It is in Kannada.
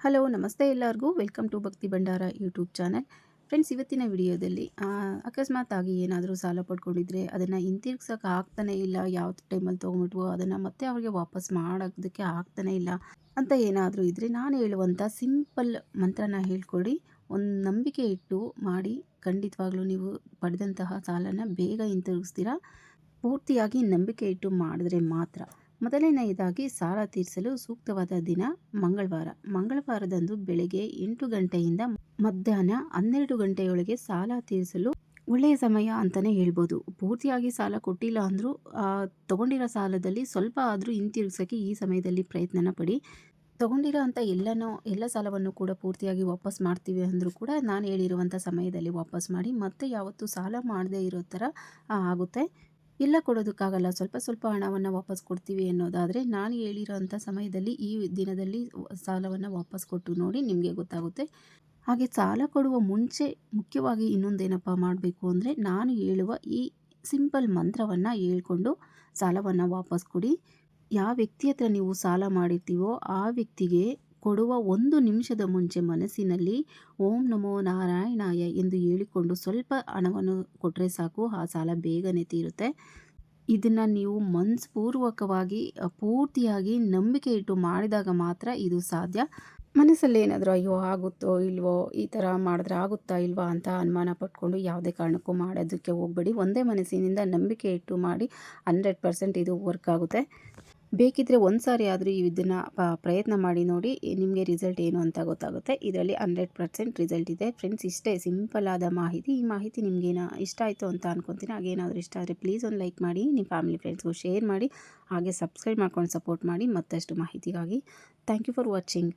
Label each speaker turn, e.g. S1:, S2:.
S1: ಹಲೋ ನಮಸ್ತೆ ಎಲ್ಲರಿಗೂ ವೆಲ್ಕಮ್ ಟು ಭಕ್ತಿ ಭಂಡಾರ ಯೂಟ್ಯೂಬ್ ಚಾನಲ್. ಫ್ರೆಂಡ್ಸ್, ಇವತ್ತಿನ ವಿಡಿಯೋದಲ್ಲಿ ಅಕಸ್ಮಾತ್ ಆಗಿ ಏನಾದರೂ ಸಾಲ ಪಡ್ಕೊಂಡಿದ್ರೆ ಅದನ್ನು ಹಿಂತಿರ್ಗ್ಸೋಕೆ ಆಗ್ತಾನೆ ಇಲ್ಲ, ಯಾವ ಟೈಮಲ್ಲಿ ತೊಗೊಂಬಿಟ್ವೋ ಅದನ್ನು ಮತ್ತೆ ಅವ್ರಿಗೆ ವಾಪಸ್ ಮಾಡೋದಕ್ಕೆ ಆಗ್ತಾನೆ ಇಲ್ಲ ಅಂತ ಏನಾದರೂ ಇದ್ದರೆ ನಾನು ಹೇಳುವಂಥ ಸಿಂಪಲ್ ಮಂತ್ರನ ಹೇಳ್ಕೊಡಿ. ಒಂದು ನಂಬಿಕೆ ಇಟ್ಟು ಮಾಡಿ, ಖಂಡಿತವಾಗ್ಲೂ ನೀವು ಪಡೆದಂತಹ ಸಾಲನ ಬೇಗ ಹಿಂತಿರುಗಿಸ್ತೀರಾ. ಪೂರ್ತಿಯಾಗಿ ನಂಬಿಕೆ ಇಟ್ಟು ಮಾಡಿದ್ರೆ ಮಾತ್ರ. ಮೊದಲನೆಯದಾಗಿ ಸಾಲ ತೀರಿಸಲು ಸೂಕ್ತವಾದ ದಿನ ಮಂಗಳವಾರದಂದು ಬೆಳಗ್ಗೆ 8 ಗಂಟೆಯಿಂದ ಮಧ್ಯಾಹ್ನ 12 ಗಂಟೆಯೊಳಗೆ ಸಾಲ ತೀರಿಸಲು ಒಳ್ಳೆಯ ಸಮಯ ಅಂತಲೇ ಹೇಳ್ಬೋದು. ಪೂರ್ತಿಯಾಗಿ ಸಾಲ ಕೊಟ್ಟಿಲ್ಲ ಅಂದರೂ ತಗೊಂಡಿರೋ ಸಾಲದಲ್ಲಿ ಸ್ವಲ್ಪ ಆದರೂ ಹಿಂತಿರುಗ್ಸೋಕ್ಕೆ ಈ ಸಮಯದಲ್ಲಿ ಪ್ರಯತ್ನನ ಪಡಿ. ತಗೊಂಡಿರೋ ಅಂಥ ಎಲ್ಲ ಸಾಲವನ್ನು ಕೂಡ ಪೂರ್ತಿಯಾಗಿ ವಾಪಸ್ ಮಾಡ್ತೀವಿ ಅಂದರೂ ಕೂಡ ನಾನು ಹೇಳಿರುವಂಥ ಸಮಯದಲ್ಲಿ ವಾಪಸ್ ಮಾಡಿ. ಮತ್ತೆ ಯಾವತ್ತೂ ಸಾಲ ಮಾಡದೇ ಇರೋ ಥರ ಆಗುತ್ತೆ. ಎಲ್ಲ ಕೊಡೋದಕ್ಕಾಗಲ್ಲ, ಸ್ವಲ್ಪ ಸ್ವಲ್ಪ ಹಣವನ್ನು ವಾಪಸ್ ಕೊಡ್ತೀವಿ ಅನ್ನೋದಾದರೆ ನಾನು ಹೇಳಿರೋಂಥ ಸಮಯದಲ್ಲಿ ಈ ದಿನದಲ್ಲಿ ಸಾಲವನ್ನು ವಾಪಸ್ ಕೊಟ್ಟು ನೋಡಿ, ನಿಮಗೆ ಗೊತ್ತಾಗುತ್ತೆ. ಹಾಗೆ ಸಾಲ ಕೊಡುವ ಮುಂಚೆ ಮುಖ್ಯವಾಗಿ ಇನ್ನೊಂದೇನಪ್ಪ ಮಾಡಬೇಕು ಅಂದರೆ, ನಾನು ಹೇಳುವ ಈ ಸಿಂಪಲ್ ಮಂತ್ರವನ್ನು ಹೇಳ್ಕೊಂಡು ಸಾಲವನ್ನು ವಾಪಸ್ ಕೊಡಿ. ಯಾವ ವ್ಯಕ್ತಿ ಹತ್ರ ನೀವು ಸಾಲ ಮಾಡಿರ್ತೀವೋ ಆ ವ್ಯಕ್ತಿಗೆ ಕೊಡುವ 1 ನಿಮಿಷದ ಮುಂಚೆ ಮನಸ್ಸಿನಲ್ಲಿ ಓಂ ನಮೋ ನಾರಾಯಣಾಯ ಎಂದು ಹೇಳಿಕೊಂಡು ಸ್ವಲ್ಪ ಹಣವನ್ನು ಕೊಟ್ಟರೆ ಸಾಕು, ಆ ಸಾಲ ಬೇಗನೆ ತೀರುತ್ತೆ. ಇದನ್ನು ನೀವು ಮನಸ್ಪೂರ್ವಕವಾಗಿ ಪೂರ್ತಿಯಾಗಿ ನಂಬಿಕೆ ಇಟ್ಟು ಮಾಡಿದಾಗ ಮಾತ್ರ ಇದು ಸಾಧ್ಯ. ಮನಸ್ಸಲ್ಲಿ ಏನಾದರೂ ಅಯ್ಯೋ ಆಗುತ್ತೋ ಇಲ್ವೋ, ಈ ಥರ ಮಾಡಿದ್ರೆ ಆಗುತ್ತಾ ಇಲ್ವಾ ಅಂತ ಅನುಮಾನ ಪಟ್ಕೊಂಡು ಯಾವುದೇ ಕಾರಣಕ್ಕೂ ಮಾಡೋದಕ್ಕೆ ಹೋಗಬೇಡಿ. ಒಂದೇ ಮನಸ್ಸಿನಿಂದ ನಂಬಿಕೆ ಇಟ್ಟು ಮಾಡಿ. 100% ಇದು ವರ್ಕ್ ಆಗುತ್ತೆ. ಬೇಕಿದ್ದರೆ ಒಂದು ಸಾರಿ ಆದರೂ ಇದನ್ನು ಪ್ರಯತ್ನ ಮಾಡಿ ನೋಡಿ, ನಿಮಗೆ ರಿಸಲ್ಟ್ ಏನು ಅಂತ ಗೊತ್ತಾಗುತ್ತೆ. ಇದರಲ್ಲಿ 100% ರಿಸಲ್ಟ್ ಇದೆ. ಫ್ರೆಂಡ್ಸ್, ಇಷ್ಟೇ ಸಿಂಪಲ್ ಆದ ಮಾಹಿತಿ. ಈ ಮಾಹಿತಿ ನಿಮಗೇನೋ ಇಷ್ಟ ಆಯಿತು ಅಂತ ಅನ್ಕೊತೀನಿ. ಹಾಗೇನಾದರೂ ಇಷ್ಟ ಆದರೆ ಪ್ಲೀಸ್ ಒಂದು ಲೈಕ್ ಮಾಡಿ, ನಿಮ್ಮ ಫ್ಯಾಮಿಲಿ ಫ್ರೆಂಡ್ಸ್ಗೂ ಶೇರ್ ಮಾಡಿ, ಹಾಗೆ ಸಬ್ಸ್ಕ್ರೈಬ್ ಮಾಡ್ಕೊಂಡು ಸಪೋರ್ಟ್ ಮಾಡಿ ಮತ್ತಷ್ಟು ಮಾಹಿತಿಗಾಗಿ. Thank you for watching.